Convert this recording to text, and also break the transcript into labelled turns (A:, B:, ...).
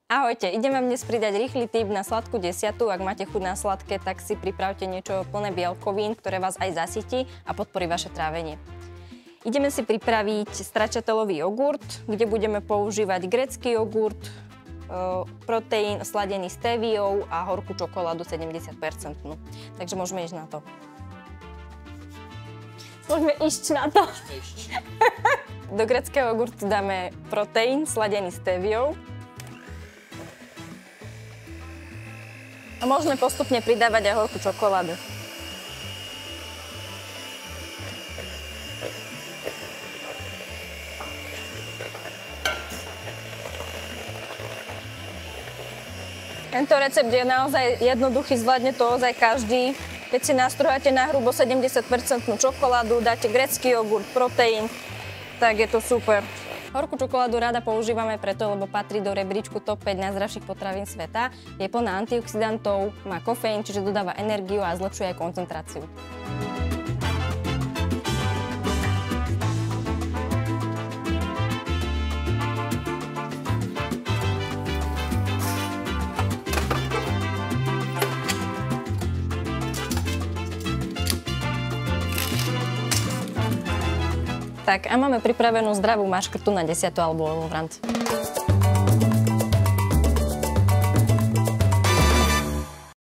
A: Ahojte, idem vám dnes pridať rýchly tip na sladkú desiatu. Ak máte chuť na sladké, tak si pripravte niečo plné bielkovín, ktoré vás aj zasytí a podporí vaše trávenie. Ideme si pripraviť stracciatellový jogurt, kde budeme používať grécky jogurt, proteín sladený stéviou a horkú čokoládu 70%. Takže môžeme ísť na to. Môžeme ísť na to. Do gréckeho jogurtu dáme proteín sladený stéviou. A môžeme postupne pridávať aj horkú čokoládu. Tento recept je naozaj jednoduchý, zvládne to ozaj každý. Keď si nastruháte na hrubo 70% čokoládu, dáte grécky jogurt, proteín, tak je to super. Horkú čokoládu rada používame preto, lebo patrí do rebríčku top 5 najzdravších potravín sveta. Je plná antioxidantov, má kofeín, čiže dodáva energiu a zlepšuje aj koncentráciu. Tak a máme pripravenú zdravú maškrtu na desiatu alebo olovrant.